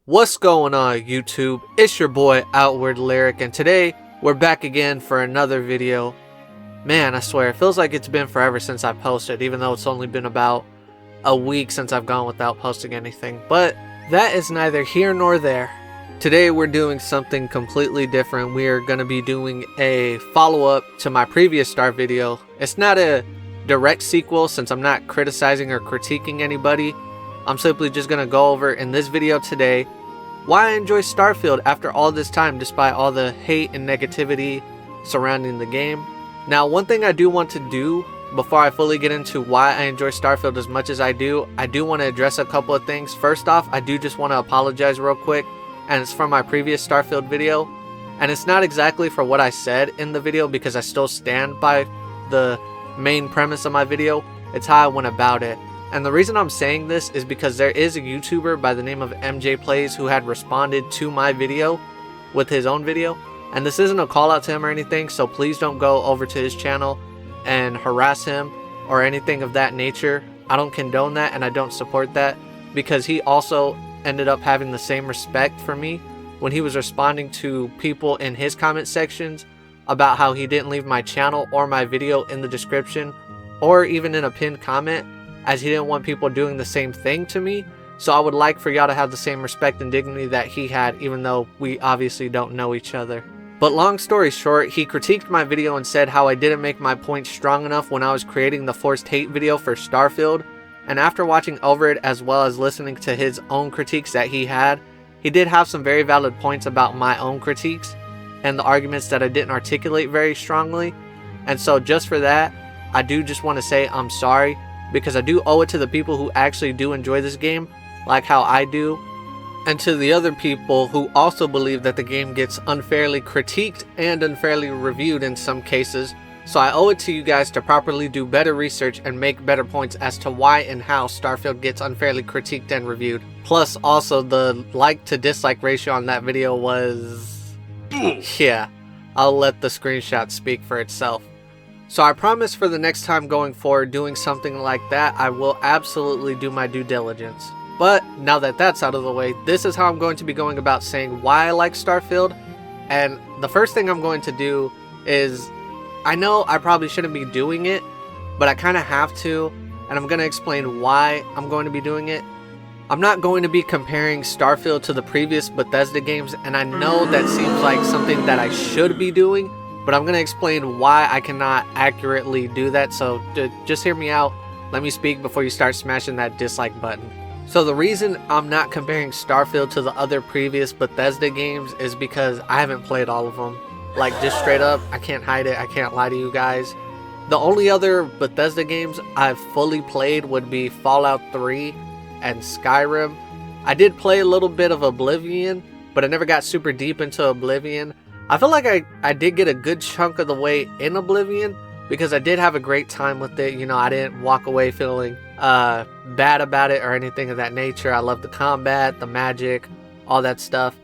What's going on YouTube? It's your boy Outward Lyric, and today we're back again for another video. Man, I swear it feels like it's been forever since I posted, even though it's only been about a week since I've gone without posting anything. But that is neither here nor there. Today we're doing something completely different. We are going to be doing a follow-up to my previous Star video. It's not a direct sequel since I'm not criticizing or critiquing anybody. I'm simply just going to go over in this video today why I enjoy Starfield after all this time despite all the hate and negativity surrounding the game. Now, one thing I do want to do before I fully get into why I enjoy Starfield as much as I do want to address a couple of things. First off, I do just want to apologize real quick, and it's from my previous Starfield video, and it's not exactly for what I said in the video because I still stand by the main premise of my video. It's how I went about it. And the reason I'm saying this is because there is a YouTuber by the name of MJ Plays who had responded to my video with his own video. And this isn't a call out to him or anything, so please don't go over to his channel and harass him or anything of that nature. I don't condone that and I don't support that, because he also ended up having the same respect for me when he was responding to people in his comment sections about how he didn't leave my channel or my video in the description or even in a pinned comment, as he didn't want people doing the same thing to me. So I would like for y'all to have the same respect and dignity that he had, even though we obviously don't know each other. But long story short, he critiqued my video and said how I didn't make my point strong enough when I was creating the forced hate video for Starfield. And after watching over it as well as listening to his own critiques that he had, he did have some very valid points about my own critiques and the arguments that I didn't articulate very strongly. And so just for that, I do just want to say I'm sorry, because I do owe it to the people who actually do enjoy this game, like how I do, and to the other people who also believe that the game gets unfairly critiqued and unfairly reviewed in some cases. So I owe it to you guys to properly do better research and make better points as to why and how Starfield gets unfairly critiqued and reviewed. Plus, also, the like to dislike ratio on that video was... yeah, I'll let the screenshot speak for itself. So I promise for the next time going forward doing something like that, I will absolutely do my due diligence. But now that that's out of the way, this is how I'm going to be going about saying why I like Starfield. And the first thing I'm going to do is, I know I probably shouldn't be doing it, but I kind of have to, and I'm going to explain why I'm going to be doing it. I'm not going to be comparing Starfield to the previous Bethesda games, and I know that seems like something that I should be doing, but I'm going to explain why I cannot accurately do that, so just hear me out. Let me speak before you start smashing that dislike button. So the reason I'm not comparing Starfield to the other previous Bethesda games is because I haven't played all of them. Like, just straight up, I can't hide it, I can't lie to you guys. The only other Bethesda games I've fully played would be Fallout 3 and Skyrim. I did play a little bit of Oblivion, but I never got super deep into Oblivion. I feel like I did get a good chunk of the way in Oblivion, because I did have a great time with it. You know, I didn't walk away feeling bad about it or anything of that nature. I love the combat, the magic, all that stuff.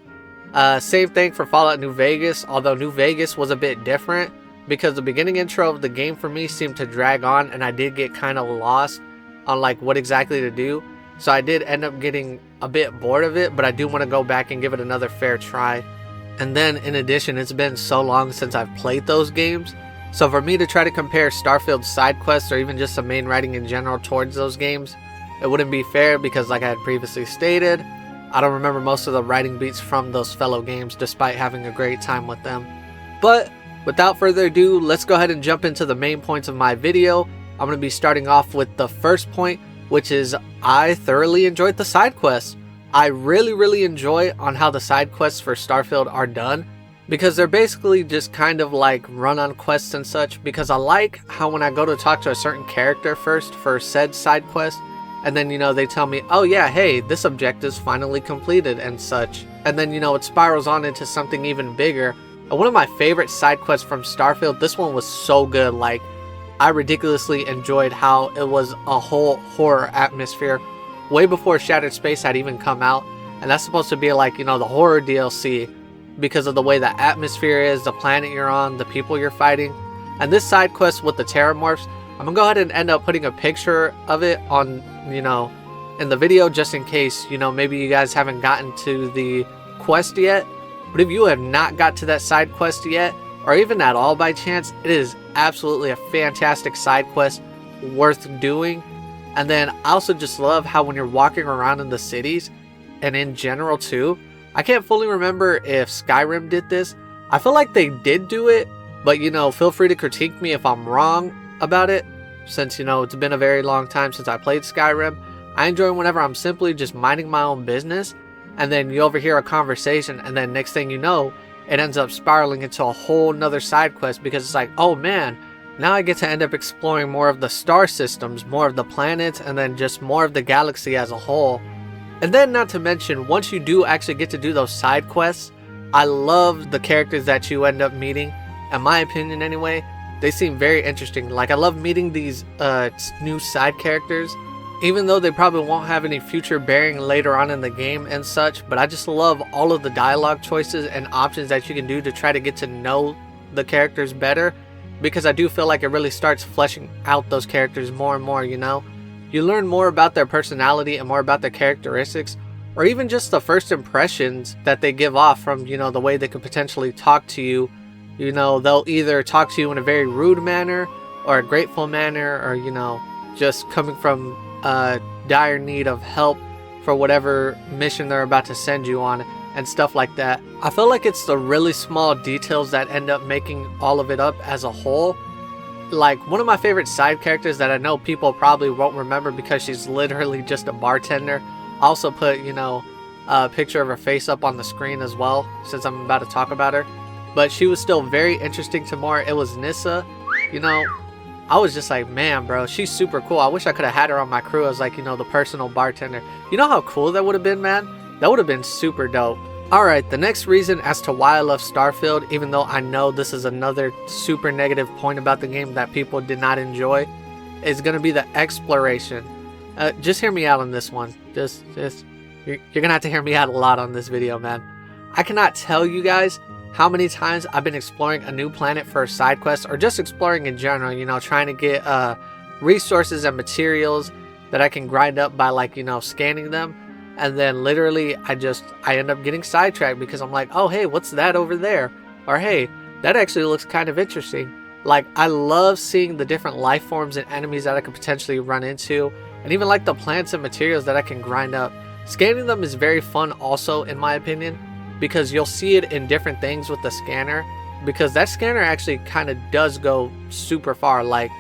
Same thing for Fallout New Vegas, although New Vegas was a bit different because the beginning intro of the game for me seemed to drag on, and I did get kind of lost on like what exactly to do. So I did end up getting a bit bored of it, but I do want to go back and give it another fair try. And then in addition, it's been so long since I've played those games, so for me to try to compare Starfield's side quests or even just the main writing in general towards those games, it wouldn't be fair, because like I had previously stated, I don't remember most of the writing beats from those fellow games despite having a great time with them. But without further ado, let's go ahead and jump into the main points of my video. I'm going to be starting off with the first point, which is I thoroughly enjoyed the side quests. I really enjoy on how the side quests for Starfield are done, because they're basically just kind of like run-on quests and such, because I like how when I go to talk to a certain character first for said side quest, and then, you know, they tell me, oh yeah, hey, this objective's finally completed and such, and then, you know, it spirals on into something even bigger. And one of my favorite side quests from Starfield, this one was so good. Like, I ridiculously enjoyed how it was a whole horror atmosphere way before Shattered Space had even come out, and that's supposed to be like, you know, the horror DLC because of the way the atmosphere is, the planet you're on, the people you're fighting. And this side quest with the Terramorphs, I'm gonna go ahead and end up putting a picture of it on, you know, in the video, just in case, you know, maybe you guys haven't gotten to the quest yet. But if you have not got to that side quest yet, or even at all by chance, it is absolutely a fantastic side quest worth doing. And then I also just love how when you're walking around in the cities, and in general too, I can't fully remember if Skyrim did this. I feel like they did do it, but you know, feel free to critique me if I'm wrong about it, since you know, it's been a very long time since I played Skyrim. I enjoy whenever I'm simply just minding my own business, and then you overhear a conversation, and then next thing you know, it ends up spiraling into a whole nother side quest, because it's like, oh man, now I get to end up exploring more of the star systems, more of the planets, and then just more of the galaxy as a whole. And then not to mention, once you do actually get to do those side quests, I love the characters that you end up meeting. In my opinion anyway, they seem very interesting. Like, I love meeting these new side characters, even though they probably won't have any future bearing later on in the game and such. But I just love all of the dialogue choices and options that you can do to try to get to know the characters better, because I do feel like it really starts fleshing out those characters more and more, you know? You learn more about their personality and more about their characteristics, or even just the first impressions that they give off from, you know, the way they could potentially talk to you. You know, they'll either talk to you in a very rude manner, or a grateful manner, or, you know, just coming from dire need of help for whatever mission they're about to send you on, and stuff like that. I feel like it's the really small details that end up making all of it up as a whole. Like, one of my favorite side characters that I know people probably won't remember because she's literally just a bartender. I also put, you know, a picture of her face up on the screen as well, since I'm about to talk about her. But she was still very interesting to more. It was Nissa. You know, I was just like, man, bro, she's super cool. I wish I could have had her on my crew as, like, you know, the personal bartender. You know how cool that would have been, man? That would have been super dope. Alright, the next reason as to why I love Starfield, even though I know this is another super negative point about the game that people did not enjoy, is going to be the exploration. Just hear me out on this one. You're going to have to hear me out a lot on this video, man. I cannot tell you guys how many times I've been exploring a new planet for a side quest, or just exploring in general, you know, trying to get resources and materials that I can grind up by, like, you know, scanning them. And then literally I end up getting sidetracked because I'm like, oh, hey, what's that over there? Or, hey, that actually looks kind of interesting. Like, I love seeing the different life forms and enemies that I could potentially run into, and even like the plants and materials that I can grind up. Scanning them is very fun also, in my opinion, because you'll see it in different things with the scanner, because that scanner actually kind of does go super far. Like,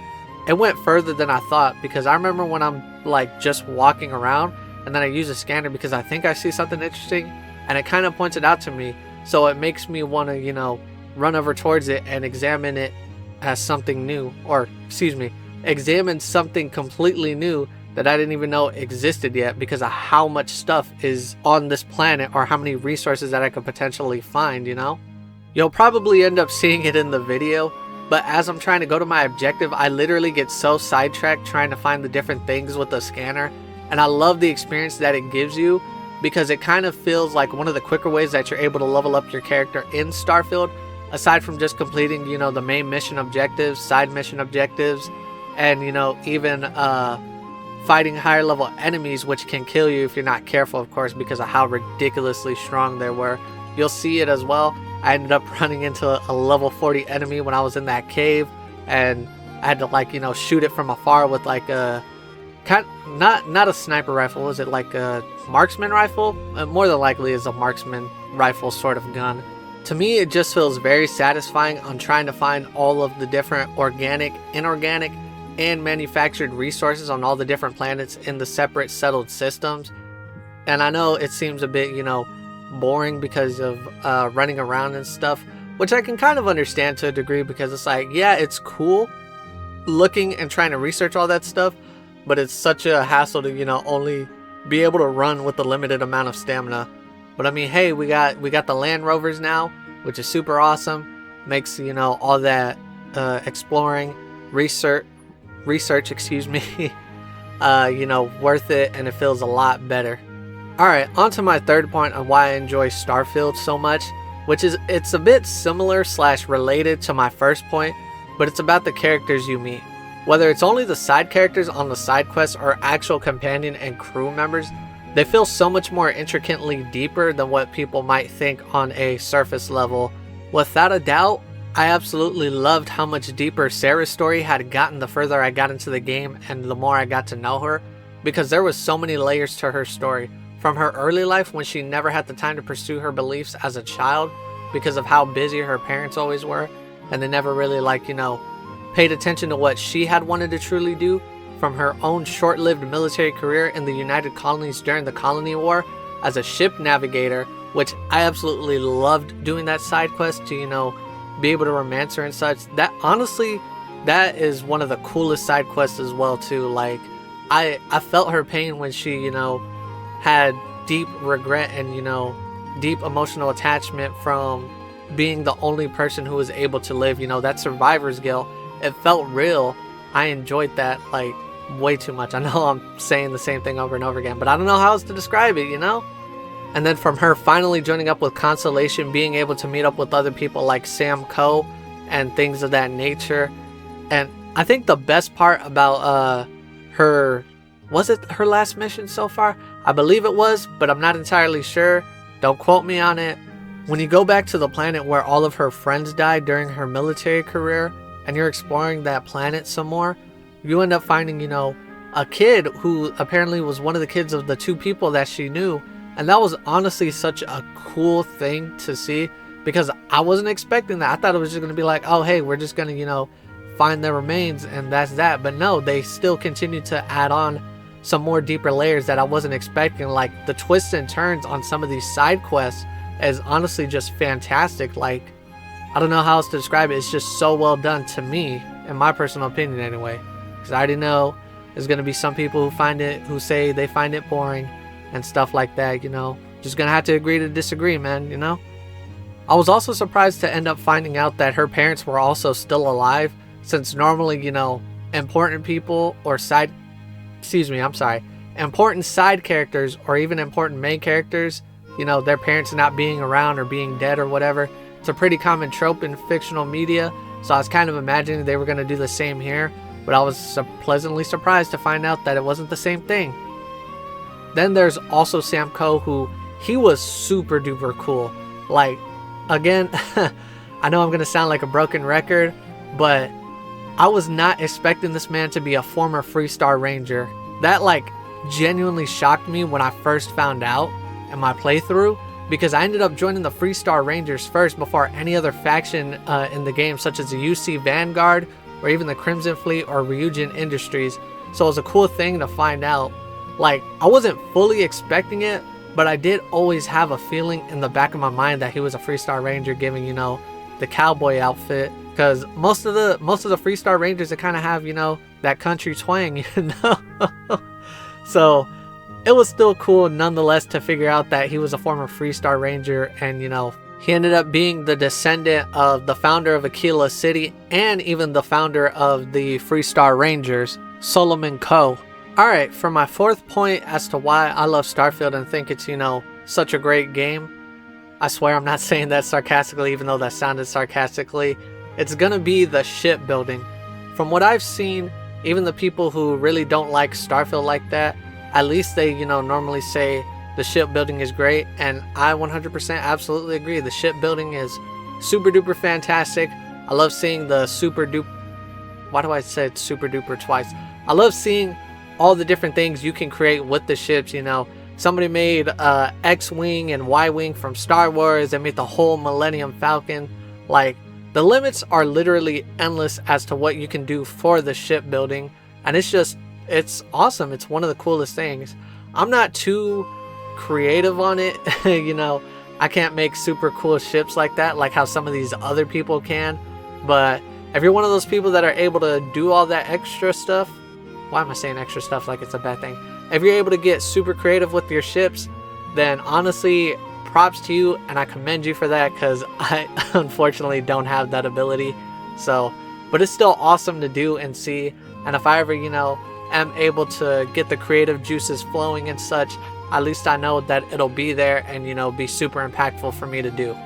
it went further than I thought, because I remember when I'm like just walking around, and then I use a scanner because I think I see something interesting, and it kind of points it out to me, so it makes me want to, you know, run over towards it and examine it as something new, or excuse me, examine something completely new that I didn't even know existed yet, because of how much stuff is on this planet, or how many resources that I could potentially find, you know? You'll probably end up seeing it in the video, but as I'm trying to go to my objective, I literally get so sidetracked trying to find the different things with the scanner. And I love the experience that it gives you, because it kind of feels like one of the quicker ways that you're able to level up your character in Starfield, aside from just completing, you know, the main mission objectives, side mission objectives, and, you know, even fighting higher level enemies, which can kill you if you're not careful, of course, because of how ridiculously strong they were. You'll see it as well. I ended up running into a level 40 enemy when I was in that cave, and I had to, like, you know, shoot it from afar with like a not a sniper rifle. Was it like a marksman rifle? More than likely is a marksman rifle sort of gun. To me, it just feels very satisfying on trying to find all of the different organic, inorganic, and manufactured resources on all the different planets in the separate settled systems. And I know it seems a bit, you know, boring because of running around and stuff, which I can kind of understand to a degree, because it's like, yeah, it's cool looking and trying to research all that stuff, but it's such a hassle to, you know, only be able to run with a limited amount of stamina. But I mean, hey, we got the Land Rovers now, which is super awesome. Makes, you know, all that exploring, research, excuse me, you know, worth it, and it feels a lot better. Alright, on to my third point on why I enjoy Starfield so much, which is, it's a bit similar / related to my first point, but it's about the characters you meet. Whether it's only the side characters on the side quests or actual companion and crew members, they feel so much more intricately deeper than what people might think on a surface level. Without a doubt, I absolutely loved how much deeper Sarah's story had gotten the further I got into the game and the more I got to know her, because there was so many layers to her story. From her early life when she never had the time to pursue her beliefs as a child because of how busy her parents always were, and they never really paid attention to what she had wanted to truly do, from her own short-lived military career in the United Colonies during the Colony War as a ship navigator, which I absolutely loved doing that side quest to, be able to romance her and such. That honestly, that is one of the coolest side quests as well too. Like, I felt her pain when she, had deep regret and, deep emotional attachment from being the only person who was able to live, that survivor's guilt. It felt real. I enjoyed that like way too much. I know I'm saying the same thing over and over again, but I don't know how else to describe it, And then from her finally joining up with Constellation, being able to meet up with other people like Sam Coe and things of that nature. And I think the best part about her, was it her last mission so far? I believe it was, but I'm not entirely sure. Don't quote me on it. When you go back to the planet where all of her friends died during her military career, and you're exploring that planet some more, you end up finding, a kid who apparently was one of the kids of the two people that she knew. And that was honestly such a cool thing to see, because I wasn't expecting that. I thought it was just going to be like, oh, hey, we're just going to, find their remains and that's that. But no, they still continued to add on some more deeper layers that I wasn't expecting. Like, the twists and turns on some of these side quests is honestly just fantastic. Like, I don't know how else to describe it. It's just so well done to me, in my personal opinion anyway. Because I already know there's going to be some people who say they find it boring and stuff like that, Just going to have to agree to disagree, man, I was also surprised to end up finding out that her parents were also still alive, since normally, important people or important side characters or even important main characters, their parents not being around or being dead or whatever. It's a pretty common trope in fictional media, so I was kind of imagining they were going to do the same here, but I was pleasantly surprised to find out that it wasn't the same thing. Then there's also Sam Coe, who he was super duper cool. Like, again, I know I'm going to sound like a broken record, but I was not expecting this man to be a former Freestar Ranger. That genuinely shocked me when I first found out in my playthrough, because I ended up joining the Freestar Rangers first before any other faction in the game, such as the UC Vanguard or even the Crimson Fleet or Ryujin Industries. So it was a cool thing to find out. Like, I wasn't fully expecting it, but I did always have a feeling in the back of my mind that he was a Freestar Ranger, giving, the cowboy outfit. Because most of the Freestar Rangers, they kind of have, that country twang, So it was still cool nonetheless to figure out that he was a former Freestar Ranger, and, he ended up being the descendant of the founder of Aquila City and even the founder of the Freestar Rangers, Solomon Coe. Alright, for my fourth point as to why I love Starfield and think it's, such a great game, I swear I'm not saying that sarcastically, even though that sounded sarcastically, it's gonna be the shipbuilding. From what I've seen, even the people who really don't like Starfield like that, at least they, normally say the shipbuilding is great, and I 100% absolutely agree. The shipbuilding is super duper fantastic. I love seeing the super duper... Why do I say super duper twice? I love seeing all the different things you can create with the ships, Somebody made X-Wing and Y-Wing from Star Wars. They made the whole Millennium Falcon. Like, the limits are literally endless as to what you can do for the shipbuilding. And it's awesome. It's one of the coolest things. I'm not too creative on it. I can't make super cool ships like that, like how some of these other people can. But if you're one of those people that are able to do all that extra stuff, why am I saying extra stuff like it's a bad thing? If you're able to get super creative with your ships, then honestly, props to you, and I commend you for that, because I unfortunately don't have that ability. So, but it's still awesome to do and see. And if I ever, am able to get the creative juices flowing and such, at least I know that it'll be there and, be super impactful for me to do.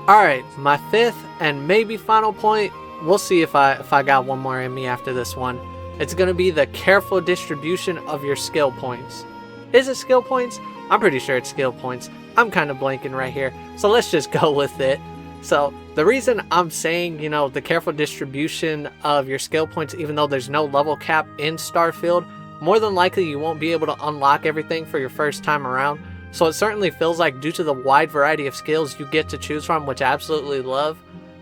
Alright, my fifth and maybe final point, we'll see if I got one more in me after this one. It's going to be the careful distribution of your skill points. Is it skill points? I'm pretty sure it's skill points. I'm kind of blanking right here, so let's just go with it. So the reason I'm saying, you know, the careful distribution of your skill points, even though there's no level cap in Starfield, more than likely you won't be able to unlock everything for your first time around. So it certainly feels like, due to the wide variety of skills you get to choose from, which I absolutely love,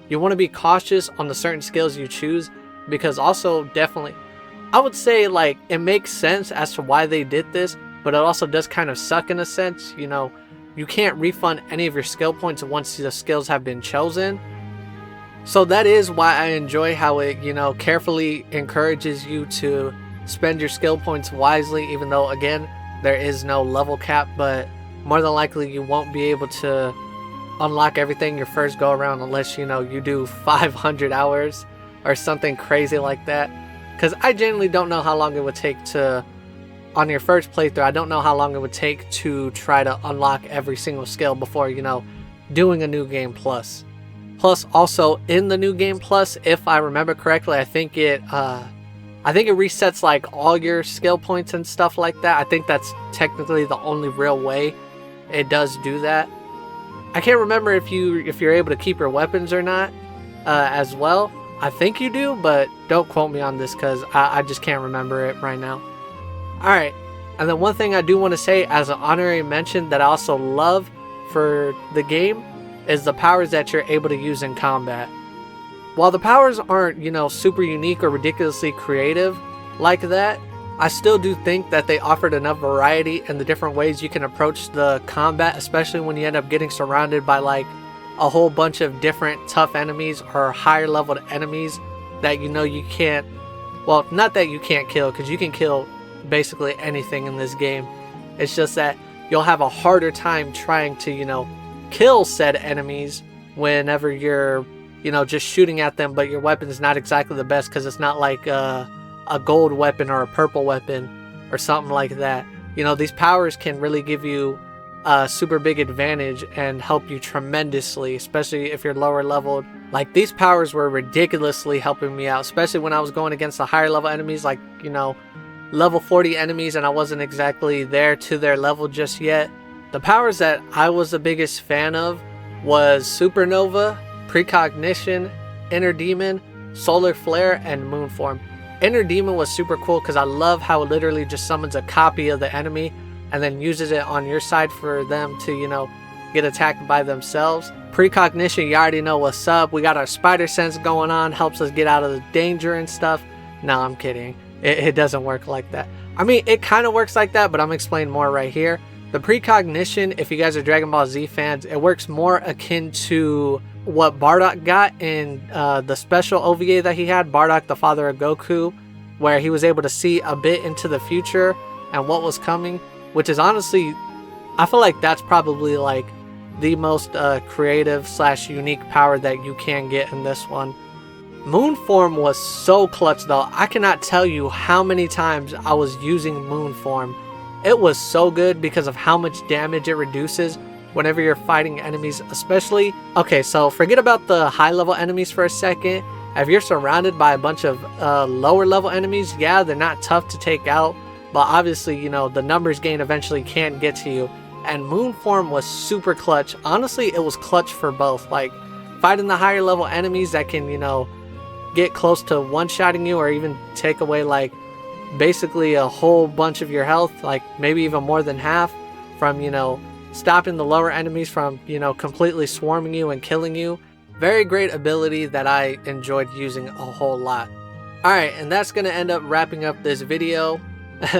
you want to be cautious on the certain skills you choose, because also definitely, I would say, like, it makes sense as to why they did this, but it also does kind of suck in a sense. You know, you can't refund any of your skill points once the skills have been chosen. So that is why I enjoy how it, you know, carefully encourages you to spend your skill points wisely, even though, again, there is no level cap, but more than likely you won't be able to unlock everything your first go around unless, you know, you do 500 hours or something crazy like that. Because I genuinely don't know how long it would take to, on your first playthrough, I don't know how long it would take to try to unlock every single skill before, you know, doing a new game plus. Plus, also in the new game plus, if I remember correctly, I think it resets like all your skill points and stuff like that. I think that's technically the only real way it does do that. I can't remember if you're able to keep your weapons or not as well. I think you do, but don't quote me on this because I just can't remember it right now. Alright, and then one thing I do want to say as an honorary mention that I also love for the game is the powers that you're able to use in combat. While the powers aren't, you know, super unique or ridiculously creative like that, I still do think that they offered enough variety in the different ways you can approach the combat, especially when you end up getting surrounded by like a whole bunch of different tough enemies or higher leveled enemies that, you know, you can't, well, not that you can't kill, because you can kill basically anything in this game. It's just that you'll have a harder time trying to, you know, kill said enemies whenever you're, you know, just shooting at them, but your weapon is not exactly the best because it's not like a gold weapon or a purple weapon or something like that. You know, these powers can really give you a super big advantage and help you tremendously, especially if you're lower leveled. Like, these powers were ridiculously helping me out, especially when I was going against the higher level enemies, like, you know, level 40 enemies, and I wasn't exactly there to their level just yet. The powers that I was the biggest fan of was Supernova, Precognition, Inner Demon, Solar Flare, and Moonform. Inner Demon was super cool because I love how it literally just summons a copy of the enemy and then uses it on your side for them to, you know, get attacked by themselves. Precognition, you already know what's up. We got our spider sense going on, helps us get out of the danger and stuff. No, I'm kidding. It doesn't work like that. I mean, it kind of works like that, but I'm going to explain more right here. The Precognition, if you guys are Dragon Ball Z fans, it works more akin to what Bardock got in the special OVA that he had, Bardock the Father of Goku, where he was able to see a bit into the future and what was coming, which is honestly, I feel like that's probably like the most creative / unique power that you can get in this one. Moonform was so clutch though. I cannot tell you how many times I was using Moonform. It was so good because of how much damage it reduces whenever you're fighting enemies, especially, okay, so forget about the high level enemies for a second. If you're surrounded by a bunch of lower level enemies, yeah, they're not tough to take out, but obviously, you know, the numbers gain eventually can get to you. And Moonform was super clutch. Honestly, it was clutch for both. Like, fighting the higher level enemies that can, you know, get close to one-shotting you or even take away like basically a whole bunch of your health, like maybe even more than half, from, you know, stopping the lower enemies from, you know, completely swarming you and killing you. Very great ability that I enjoyed using a whole lot. Alright, and that's going to end up wrapping up this video.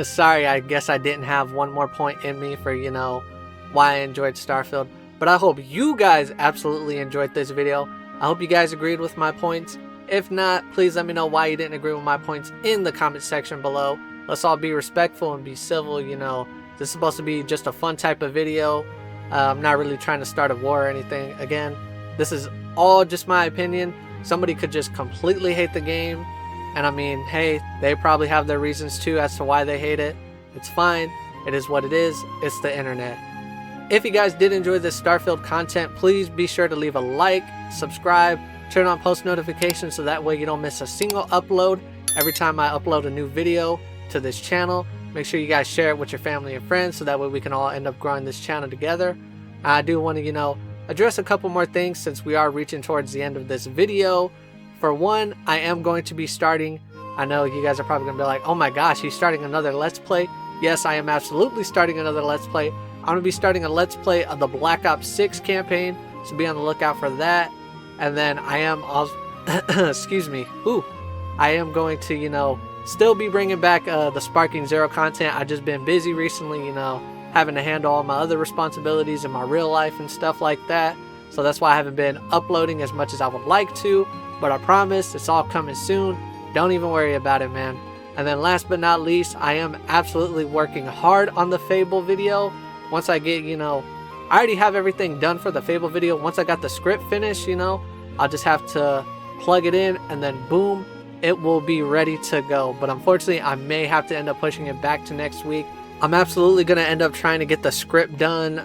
Sorry, I guess I didn't have one more point in me for, you know, why I enjoyed Starfield. But I hope you guys absolutely enjoyed this video. I hope you guys agreed with my points. If not, please let me know why you didn't agree with my points in the comment section below. Let's all be respectful and be civil, you know. This is supposed to be just a fun type of video. I'm not really trying to start a war or anything. Again, this is all just my opinion. Somebody could just completely hate the game. And I mean, hey, they probably have their reasons too as to why they hate it. It's fine. It is what it is. It's the internet. If you guys did enjoy this Starfield content, please be sure to leave a like, subscribe, turn on post notifications so that way you don't miss a single upload. every time I upload a new video to this channel. Make sure you guys share it with your family and friends so that way we can all end up growing this channel together. I do want to, address a couple more things since we are reaching towards the end of this video. For one, I am going to be starting, I know you guys are probably going to be like, oh my gosh, he's starting another Let's Play. Yes, I am absolutely starting another Let's Play. I'm going to be starting a Let's Play of the Black Ops 6 campaign, so be on the lookout for that. And then I am also, excuse me, I am going to, still be bringing back the Sparking Zero content. I've just been busy recently, having to handle all my other responsibilities in my real life and stuff like that. So that's why I haven't been uploading as much as I would like to. But I promise it's all coming soon. Don't even worry about it, man. And then last but not least, I am absolutely working hard on the Fable video. Once I get, I already have everything done for the Fable video. Once I got the script finished, I'll just have to plug it in and then boom, it will be ready to go. But unfortunately, I may have to end up pushing it back to next week. I'm absolutely going to end up trying to get the script done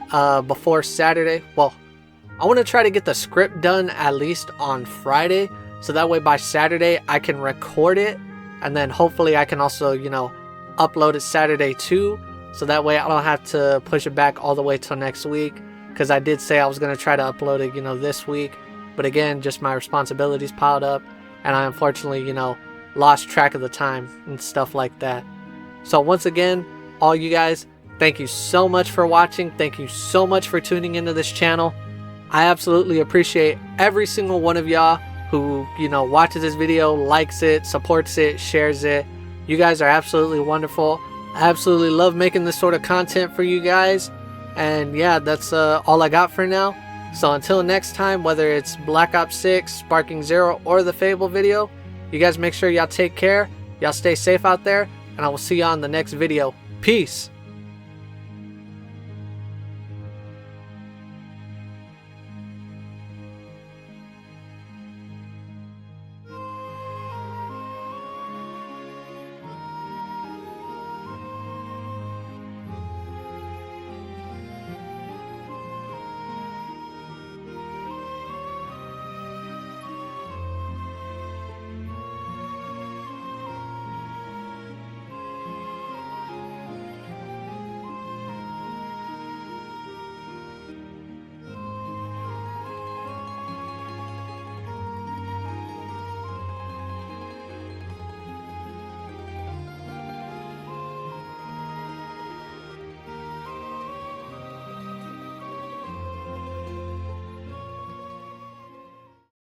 before Saturday. Well, I want to try to get the script done at least on Friday. So that way by Saturday, I can record it. And then hopefully I can also, upload it Saturday too. So that way I don't have to push it back all the way till next week. Because I did say I was going to try to upload it, this week. But again, just my responsibilities piled up. And I unfortunately, lost track of the time and stuff like that. So once again, all you guys, thank you so much for watching. Thank you so much for tuning into this channel. I absolutely appreciate every single one of y'all who, watches this video, likes it, supports it, shares it. You guys are absolutely wonderful. I absolutely love making this sort of content for you guys. And yeah, that's all I got for now. So until next time, whether it's Black Ops 6, Sparking Zero, or the Fable video, you guys make sure y'all take care, y'all stay safe out there, and I will see y'all in the next video. Peace!